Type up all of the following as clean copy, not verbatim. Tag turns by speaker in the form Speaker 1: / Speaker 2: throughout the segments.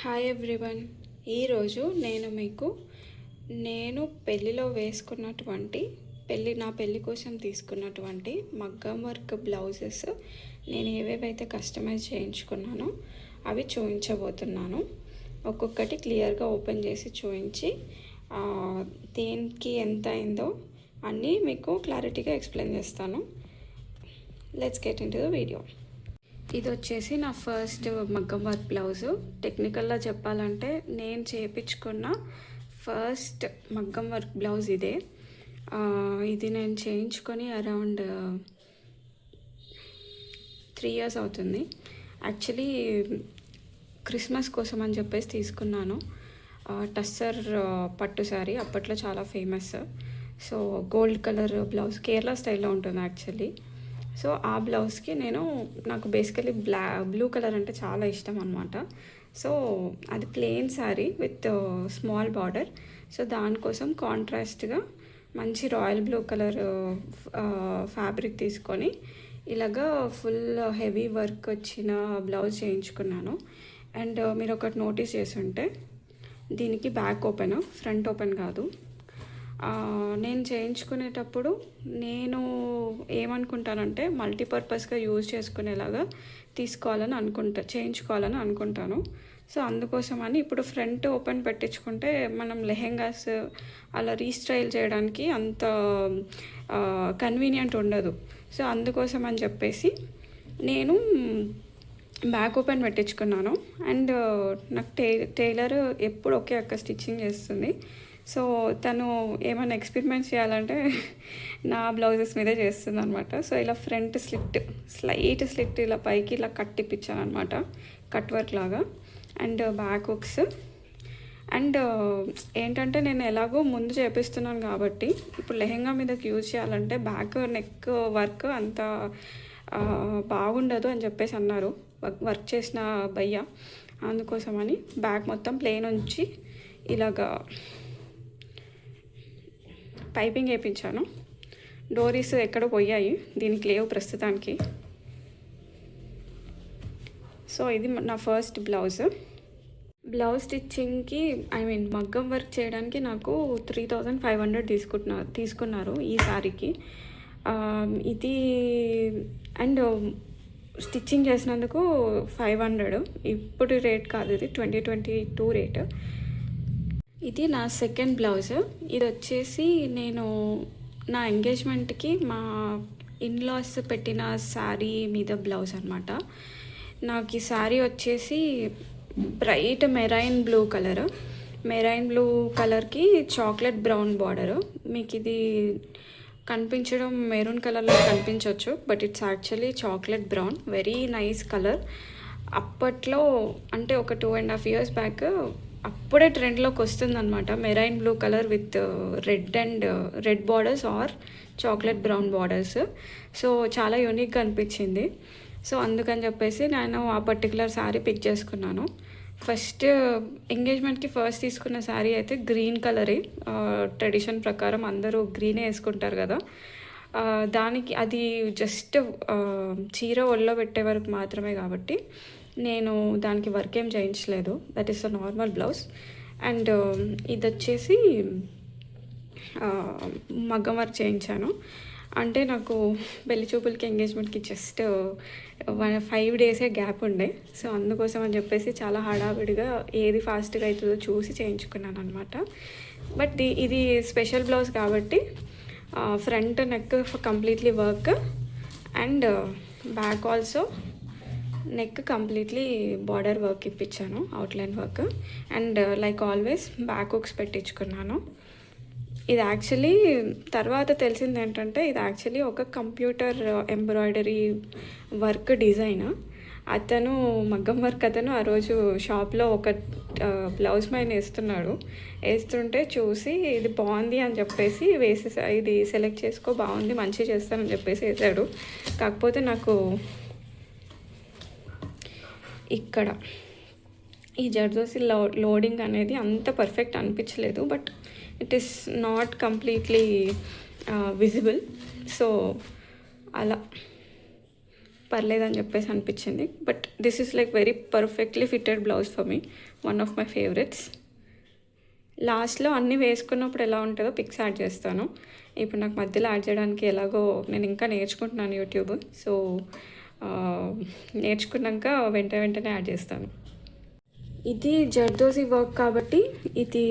Speaker 1: Hi everyone. ఈరోజు నేను మీకు పెళ్ళిలో వేసుకున్నటువంటి నా పెళ్ళి కోసం తీసుకున్నటువంటి మగ్గం వర్క్ బ్లౌజెస్ నేను ఏవేవైతే కస్టమైజ్ చేయించుకున్నానో అవి చూపించబోతున్నాను. ఒక్కొక్కటి క్లియర్గా ఓపెన్ చేసి చూపించి దేనికి ఎంత అయిందో అన్నీ మీకు క్లారిటీగా ఎక్స్ప్లెయిన్ చేస్తాను. Let's get in to the video. ఇది వచ్చేసి నా ఫస్ట్ మగ్గం వర్క్ బ్లౌజు. టెక్నికల్గా చెప్పాలంటే నేను చేయించుకున్న ఫస్ట్ మగ్గం వర్క్ బ్లౌజ్ ఇదే. ఇది నేను చేయించుకొని అరౌండ్ 3 years అవుతుంది. యాక్చువల్లీ క్రిస్మస్ కోసం అని చెప్పేసి తీసుకున్నాను. టస్సర్ పట్టు శారీ అప్పట్లో చాలా famous. So gold colour blouse Kerala స్టైల్లో ఉంటుంది యాక్చువల్లీ. సో ఆ బ్లౌజ్కి నాకు బేసికలీ బ్లూ కలర్ అంటే చాలా ఇష్టం అనమాట. సో అది plain sari with small border. So దానికోసం కాంట్రాస్ట్గా మంచి రాయల్ బ్లూ కలర్ ఫ్యాబ్రిక్ తీసుకొని ఇలాగా ఫుల్ హెవీ వర్క్ వచ్చిన బ్లౌజ్ చేయించుకున్నాను. అండ్ మీరు ఒకటి నోటీస్ చేస్తుంటే దీనికి బ్యాక్ ఓపెన్, ఫ్రంట్ ఓపెన్ కాదు. నేను చేయించుకునేటప్పుడు నేను ఏమనుకుంటానంటే మల్టీపర్పస్గా యూజ్ చేసుకునేలాగా చేయించుకోవాలని అనుకుంటాను. సో అందుకోసమని ఇప్పుడు ఫ్రంట్ ఓపెన్ పెట్టించుకుంటే మనం లెహెంగాస్ అలా రీస్టైల్ చేయడానికి అంత కన్వీనియంట్ ఉండదు. సో అందుకోసం అని చెప్పేసి నేను బ్యాక్ ఓపెన్ పెట్టించుకున్నాను. అండ్ నాకు టైలర్ ఎప్పుడు ఒకే అక్క స్టిచ్చింగ్ చేస్తుంది. సో తను ఏమైనా ఎక్స్పెరిమెంట్స్ చేయాలంటే నా బ్లౌజెస్ మీదే చేస్తుంది అనమాట. సో ఇలా ఫ్రంట్ స్లైట్ స్లిట్ ఇలా పైకి ఇలా కట్టిప్పించాను అనమాట, కట్ వర్క్ లాగా. And back hooks. అండ్ ఏంటంటే నేను ఎలాగో ముందు చేపిస్తున్నాను కాబట్టి ఇప్పుడు లెహెంగా మీదకి యూజ్ చేయాలంటే బ్యాక్ నెక్ వర్క్ అంత బాగుండదు అని చెప్పేసి అన్నారు వర్క్ చేసిన భయ్య. అందుకోసమని బ్యాక్ మొత్తం ప్లెయిన్ ఉంచి ఇలాగా పైపింగ్ వేయించాను. డోరీస్ ఎక్కడో పోయాయి, దీనికి లేవు ప్రస్తుతానికి. సో ఇది నా ఫస్ట్ బ్లౌజ్ స్టిచ్చింగ్కి మగ్గం వర్క్ చేయడానికి నాకు 3500 తీసుకున్నారు ఈ శారీకి. ఇది అండ్ స్టిచ్చింగ్ చేసినందుకు 500. ఇప్పుడు రేట్ కాదు, ఇది 2022 రేట్. ఇది నా సెకండ్ బ్లౌజ్. ఇది వచ్చేసి నేను నా ఎంగేజ్మెంట్కి మా ఇన్లాస్ పెట్టిన శారీ మీద బ్లౌజ్ అనమాట. నాకు ఈ శారీ వచ్చేసి బ్రైట్ మెరైన్ బ్లూ కలర్కి చాక్లెట్ బ్రౌన్ బార్డరు. మీకు ఇది కనిపించడం మెరూన్ కలర్లో కనిపించవచ్చు, but it's actually chocolate brown. Very nice colour. అప్పట్లో అంటే ఒక 2.5 years బ్యాక్ అప్పుడే ట్రెండ్లోకి వస్తుందన్నమాట marine blue colour with red borders are chocolate brown borders. So చాలా యూనిక్గా అనిపించింది. సో అందుకని చెప్పేసి నేను ఆ పర్టికులర్ శారీ పిక్ చేసుకున్నాను. ఫస్ట్ ఎంగేజ్మెంట్కి తీసుకున్న శారీ అయితే గ్రీన్ కలరే. ట్రెడిషన్ ప్రకారం అందరూ గ్రీనే వేసుకుంటారు కదా. దానికి అది జస్ట్ చీర ఒళ్ళో పెట్టే వరకు మాత్రమే కాబట్టి నేను దానికి వర్క్ ఏం చేయించలేదు. That is a normal blouse. And ఇది వచ్చేసి మగ్గం వర్క్ చేయించాను. అంటే నాకు పెళ్లి చూపులకి ఎంగేజ్మెంట్కి జస్ట్ 5 days గ్యాప్ ఉండే. సో అందుకోసం అని చెప్పేసి చాలా హడావిడిగా ఏది ఫాస్ట్గా అవుతుందో చూసి చేయించుకున్నాను అనమాట. బట్ ఇది స్పెషల్ బ్లౌజ్ కాబట్టి front neck completely work and back also neck completely border work ఇప్పించాను, outline work. And like always back hooks పెట్టించుకున్నాను. ఇది యాక్చువల్లీ తర్వాత తెలిసింది ఏంటంటే ఇది యాక్చువల్లీ ఒక కంప్యూటర్ ఎంబ్రాయిడరీ వర్క్ డిజైన్. అతను మగ్గం వర్క్ ఆ రోజు షాప్లో ఒక బ్లౌజ్ పైన వేస్తుంటే చూసి ఇది బాగుంది అని చెప్పేసి ఇది సెలెక్ట్ చేసుకో, బాగుంది, మంచిగా చేస్తానని చెప్పేసి వేసాడు. కాకపోతే నాకు ఇక్కడ ఈ జర్దోసి లోడింగ్ అనేది అంత పర్ఫెక్ట్ అనిపించలేదు. But it is not completely visible. So అలా పర్లేదని చెప్పేసి అనిపించింది. But this is like very perfectly fitted blouse for me, one of my favourites. లాస్ట్లో అన్నీ వేసుకున్నప్పుడు ఎలా ఉంటుందో పిక్స్ యాడ్ చేస్తాను. ఇప్పుడు నాకు మధ్యలో యాడ్ చేయడానికి ఎలాగో నేను ఇంకా నేర్చుకుంటున్నాను యూట్యూబ్. సో నేర్చుకున్నాక వెంటనే యాడ్ చేస్తాను. ఇది జర్దోజీ వర్క్ కాబట్టి ఇది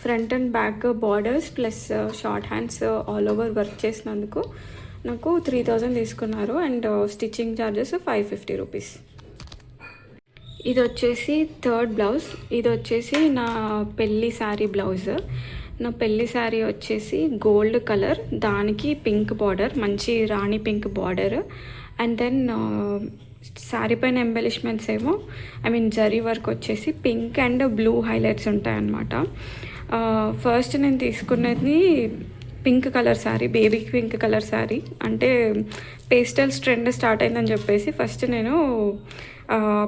Speaker 1: front and back borders plus short hands all over work చేసినందుకు నాకు 3000 తీసుకున్నారు. And stitching charges 550 rupees. ఇది వచ్చేసి థర్డ్ బ్లౌజ్. ఇది వచ్చేసి నా పెళ్ళి శారీ బ్లౌజ్. నా పెళ్ళి శారీ వచ్చేసి గోల్డ్ కలర్, దానికి పింక్ బార్డర్, మంచి rani pink border. And then sari పైన ఎంబెలిష్మెంట్స్ ఏమో జరీ వర్క్ వచ్చేసి పింక్ అండ్ బ్లూ హైలైట్స్ ఉంటాయన్నమాట. ఫస్ట్ నేను తీసుకున్నది pink colour sari, baby pink colour sari. అంటే పేస్టల్స్ ట్రెండ్ స్టార్ట్ అయిందని చెప్పేసి ఫస్ట్ నేను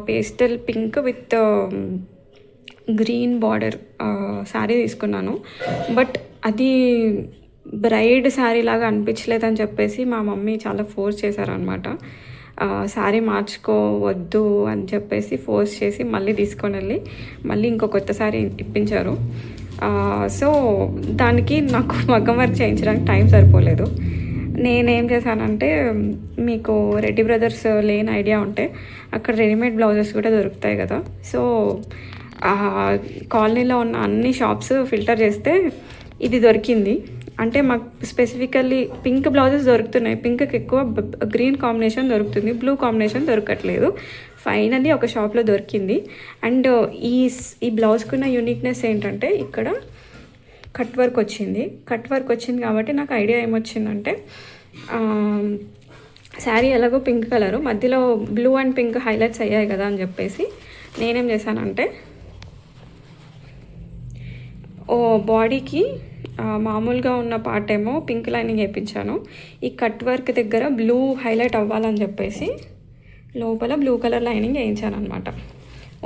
Speaker 1: pastel pink with green border sari తీసుకున్నాను. బట్ అది బ్రైడ్ శారీ లాగా అనిపించలేదని చెప్పేసి మా మమ్మీ చాలా ఫోర్స్ చేశారనమాట. శారీ మార్చుకోవద్దు అని చెప్పేసి ఫోర్స్ చేసి మళ్ళీ తీసుకొని వెళ్ళి మళ్ళీ ఇంకో కొత్త శారీ ఇప్పించారు. సో దానికి నాకు మగ్గం వర్క్ చేయించడానికి టైం సరిపోలేదు. నేనేం చేశానంటే, మీకు రెడ్డి బ్రదర్స్ లేని ఐడియా ఉంటే అక్కడ రెడీమేడ్ బ్లౌజెస్ కూడా దొరుకుతాయి కదా. సో కాలనీలో ఉన్న అన్ని షాప్స్ ఫిల్టర్ చేస్తే ఇది దొరికింది. అంటే మాకు స్పెసిఫికల్లీ పింక్ బ్లౌజెస్ దొరుకుతున్నాయి, పింక్కి ఎక్కువ గ్రీన్ కాంబినేషన్ దొరుకుతుంది, బ్లూ కాంబినేషన్ దొరకట్లేదు. ఫైనల్లీ ఒక షాప్లో దొరికింది. అండ్ ఈ బ్లౌజ్కున్న యూనిక్నెస్ ఏంటంటే ఇక్కడ కట్ వర్క్ వచ్చింది. కట్ వర్క్ వచ్చింది కాబట్టి నాకు ఐడియా ఏమొచ్చిందంటే, శారీ ఎలాగో పింక్ కలరు, మధ్యలో బ్లూ అండ్ పింక్ హైలైట్స్ అయ్యాయి కదా అని చెప్పేసి నేనేం చేశానంటే, బాడీకి మామూలుగా ఉన్న పార్ట్ ఏమో పింక్ లైనింగ్ వేయించాను. ఈ కట్ వర్క్ దగ్గర బ్లూ హైలైట్ అవ్వాలని చెప్పేసి లోపల బ్లూ కలర్ లైనింగ్ వేయించాను అనమాట.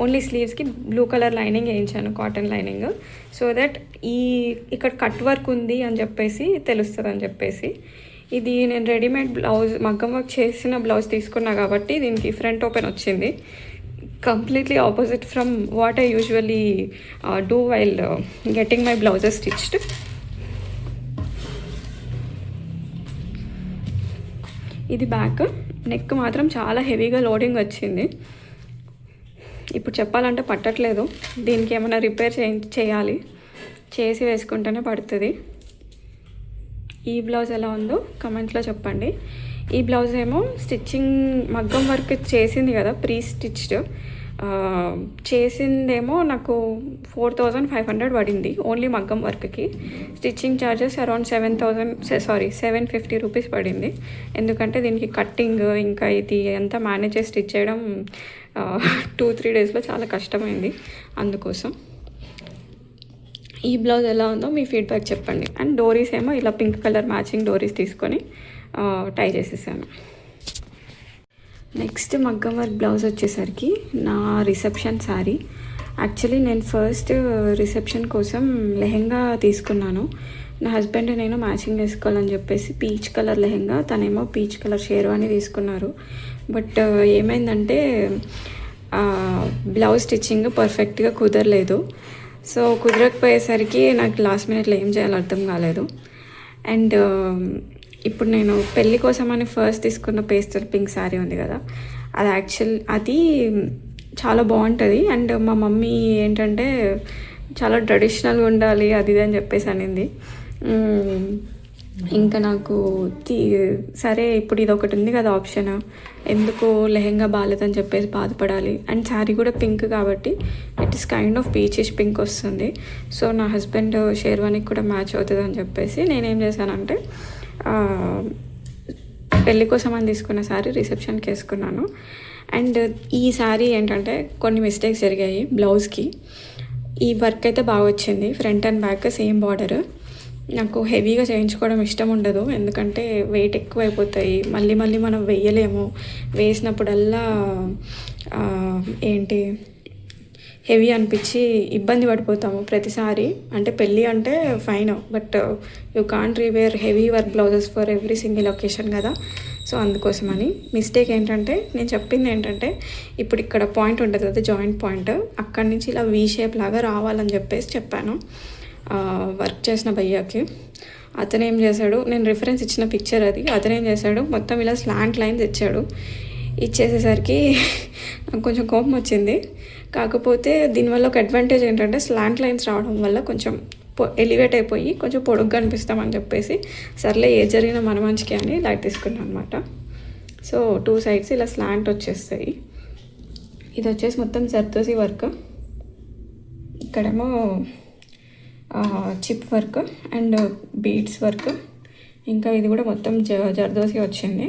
Speaker 1: ఓన్లీ స్లీవ్స్కి బ్లూ కలర్ లైనింగ్ వేయించాను, కాటన్ లైనింగ్. సో దట్ ఇక్కడ కట్ వర్క్ ఉంది అని చెప్పేసి తెలుస్తుంది అని చెప్పేసి. ఇది నేను రెడీమేడ్ బ్లౌజ్, మగ్గం వర్క్ చేసిన బ్లౌజ్ తీసుకున్నా కాబట్టి దీనికి ఫ్రంట్ ఓపెన్ వచ్చింది. Completely opposite from what I usually do while getting my blouses stitched. ఇది బ్యాక్. నెక్ మాత్రం చాలా హెవీగా లోడింగ్ వచ్చింది. ఇప్పుడు చెప్పాలంటే పట్టట్లేదు. దీనికి ఏమైనా రిపేర్ చేయాలి, చేసి వేసుకుంటేనే పడుతుంది. ఈ బ్లౌజ్ ఎలా ఉందో కమెంట్లో చెప్పండి. ఈ బ్లౌజ్ ఏమో స్టిచ్చింగ్ మగ్గం వర్క్ చేసింది కదా, ప్రీ స్టిచ్డ్ చేసిందేమో నాకు 4500 పడింది ఓన్లీ మగ్గం వర్క్కి. స్టిచ్చింగ్ ఛార్జెస్ అరౌండ్ 750 రూపీస్ పడింది. ఎందుకంటే దీనికి కట్టింగ్ ఇంకా ఇది అంతా మేనేజ్ చేసి స్టిచ్ చేయడం 2-3 డేస్లో చాలా కష్టమైంది. అందుకోసం ఈ బ్లౌజ్ ఎలా ఉందో మీ ఫీడ్బ్యాక్ చెప్పండి. అండ్ డోరీస్ ఏమో ఇలా పింక్ కలర్ మ్యాచింగ్ డోరీస్ తీసుకొని టై చేసేసాను. నెక్స్ట్ మగ్గం వర్క్ బ్లౌజ్ వచ్చేసరికి నా రిసెప్షన్ శారీ. యాక్చువల్లీ నేను ఫస్ట్ రిసెప్షన్ కోసం లెహెంగా తీసుకున్నాను. నా హస్బెండ్ నేను మ్యాచింగ్ వేసుకోవాలని చెప్పేసి పీచ్ కలర్ లెహెంగా, తనేమో పీచ్ కలర్ షేర్వాణి తీసుకున్నారు. బట్ ఏమైందంటే బ్లౌజ్ స్టిచ్చింగ్ పర్ఫెక్ట్గా కుదరలేదు. సో కుదరకపోయేసరికి నాకు లాస్ట్ మినిట్లో ఏం చేయాలో అర్థం కాలేదు. అండ్ ఇప్పుడు నేను పెళ్ళి కోసమని ఫస్ట్ తీసుకున్న పేస్టల్ పింక్ శారీ ఉంది కదా, అది చాలా బాగుంటుంది. అండ్ మా మమ్మీ ఏంటంటే చాలా ట్రెడిషనల్గా ఉండాలి అది ఇది అని చెప్పేసి అనింది. ఇంకా నాకు సరే ఇప్పుడు ఇది ఒకటి ఉంది కదా ఆప్షన్, ఎందుకు లెహెంగా బాగాలేదని చెప్పేసి బాధపడాలి. అండ్ శారీ కూడా పింక్ కాబట్టి it is kind of peachish pink వస్తుంది. సో నా హస్బెండ్ షేర్వానికి కూడా మ్యాచ్ అవుతుంది అని చెప్పేసి నేనేం చేశానంటే, పెళ్ళి కోసం అని తీసుకున్న శారీ రిసెప్షన్కి వేసుకున్నాను. అండ్ ఈ శారీ ఏంటంటే కొన్ని మిస్టేక్స్ జరిగాయి బ్లౌజ్కి. ఈ వర్క్ అయితే బాగా వచ్చింది, front and back same border. నాకు హెవీగా చేయించుకోవడం ఇష్టం ఉండదు, ఎందుకంటే వెయిట్ ఎక్కువ అయిపోతాయి, మళ్ళీ మనం వేయలేము. వేసినప్పుడల్లా హెవీ అనిపించి ఇబ్బంది పడిపోతాము ప్రతిసారి. అంటే పెళ్ళి అంటే fine, but you can't rewear heavy work blouses for every single occasion కదా. సో అందుకోసమని మిస్టేక్ ఏంటంటే నేను చెప్పింది ఏంటంటే ఇప్పుడు ఇక్కడ పాయింట్ ఉంటుంది కదా జాయింట్ పాయింట్, అక్కడి నుంచి ఇలా వీ షేప్ లాగా రావాలని చెప్పేసి చెప్పాను వర్క్ చేసిన భయ్యాకి. అతను ఏం చేశాడు, నేను రిఫరెన్స్ ఇచ్చిన పిక్చర్ అది, అతను ఏం చేశాడు మొత్తం ఇలా స్లాంట్ లైన్స్ ఇచ్చాడు. ఇచ్చేసేసరికి నాకు కొంచెం కోపం వచ్చింది. కాకపోతే దీనివల్ల ఒక అడ్వాంటేజ్ ఏంటంటే స్లాంట్ లైన్స్ రావడం వల్ల కొంచెం ఎలివేట్ అయిపోయి కొంచెం పొడుగ్గా అనిపిస్తామని చెప్పేసి సర్లే ఏ జరిగినా మన మంచికి అని లైట్ తీసుకున్నాను అనమాట. సో 2 సైడ్స్ ఇలా స్లాంట్ వచ్చేస్తాయి. ఇది వచ్చేసి మొత్తం జర్దోసి వర్క్, ఇక్కడేమో chip work and beads work, ఇంకా ఇది కూడా మొత్తం జర్దోసి వచ్చింది.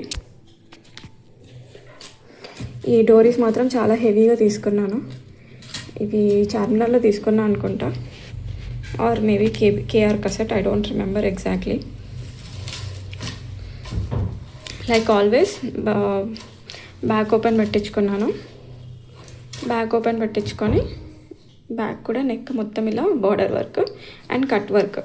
Speaker 1: ఈ డోరీస్ మాత్రం చాలా హెవీగా తీసుకున్నాను. ఇవి చార్మినార్లో తీసుకున్నాను అనుకుంటా, ఆర్ మేబీ కేఆర్ కసెట్, I don't remember exactly. Like always back open పెట్టించుకున్నాను. బ్యాక్ ఓపెన్ పెట్టించుకొని బ్యాక్ కూడా నెక్ మొత్తం ఇలా border work and cut work.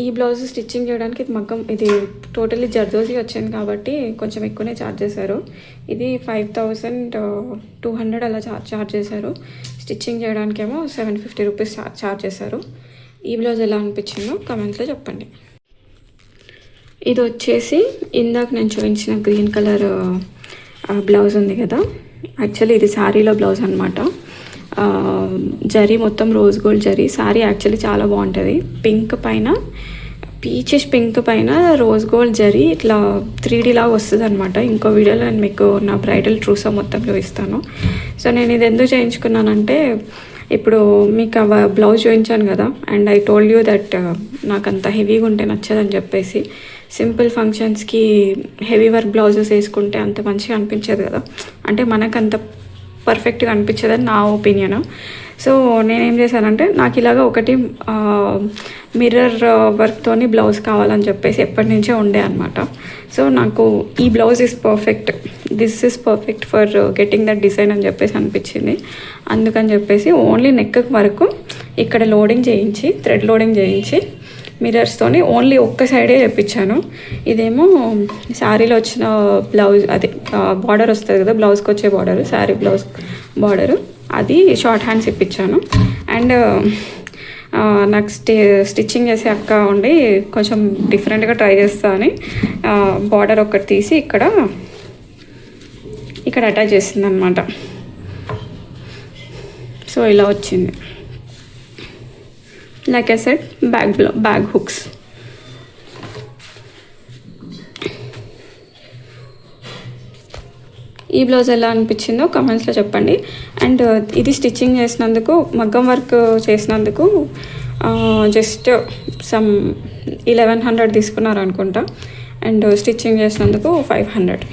Speaker 1: ఈ బ్లౌజ్ స్టిచ్చింగ్ చేయడానికి ఇది మగ్గం, ఇది టోటల్లీ జర్దోసి వచ్చింది కాబట్టి కొంచెం ఎక్కువనే ఛార్జ్ చేశారు. ఇది 5200 అలా ఛార్జ్ చేశారు. స్టిచ్చింగ్ చేయడానికేమో 750 రూపీస్ ఛార్జ్ చేశారు. ఈ బ్లౌజ్ ఎలా అనిపించిందో కమెంట్లో చెప్పండి. ఇది వచ్చేసి ఇందాక నేను చూపించిన గ్రీన్ కలర్ బ్లౌజ్ ఉంది కదా, యాక్చువల్లీ ఇది శారీలో బ్లౌజ్ అనమాట. జరీ మొత్తం rose gold zari. Sari actually చాలా బాగుంటుంది. పింక్ పైన, పీచెస్ పింక్ పైన రోజ్ గోల్డ్ జరీ ఇట్లా 3D లాగా వస్తుంది అనమాట. ఇంకో వీడియోలో నేను మీకు నా బ్రైడల్ ట్రూసా మొత్తం చూపిస్తాను. సో నేను ఇది ఎందుకు చేయించుకున్నానంటే, ఇప్పుడు మీకు బ్లౌజ్ చూపించాను కదా, and I told you that నాకు అంత హెవీగా ఉంటే నచ్చదని చెప్పేసి, సింపుల్ ఫంక్షన్స్కి హెవీ వర్క్ బ్లౌజెస్ వేసుకుంటే అంత మంచిగా అనిపించదు కదా, అంటే మనకు అంత పర్ఫెక్ట్గా అనిపించదని నా ఒపీనియన్. సో నేనేం చేశానంటే, నాకు ఇలాగా ఒకటి మిర్రర్ వర్క్తోని బ్లౌజ్ కావాలని చెప్పేసి ఎప్పటి నుంచో ఉండే అనమాట. సో నాకు ఈ blouse is perfect, this is perfect for getting that design అని చెప్పేసి అనిపించింది. అందుకని చెప్పేసి ఓన్లీ నెక్ వరకు ఇక్కడ లోడింగ్ చేయించి, థ్రెడ్ లోడింగ్ చేయించి మిర్రర్స్తోని ఓన్లీ ఒక్క సైడే చేయించాను. ఇదేమో శారీలో వచ్చిన బ్లౌజ్, అది బార్డర్ వస్తుంది కదా బ్లౌజ్కి వచ్చే బార్డర్, శారీ బ్లౌజ్ బార్డరు, అది షార్ట్ హ్యాండ్స్ ఇప్పించాను. అండ్ నాకు స్టిచ్చింగ్ చేసే అక్క ఉండి కొంచెం డిఫరెంట్గా ట్రై చేస్తా అని బార్డర్ ఒకటి తీసి ఇక్కడ అటాచ్ చేసింది అనమాట. సో ఇలా వచ్చింది. Like I said, bag hooks. ఈ బ్లౌజ్ ఎలా అనిపించిందో కమెంట్స్లో చెప్పండి. అండ్ ఇది స్టిచ్చింగ్ చేసినందుకు, మగ్గం వర్క్ చేసినందుకు జస్ట్ సమ్ 1100 తీసుకున్నారు అనుకుంటా, అండ్ స్టిచ్చింగ్ చేసినందుకు 500.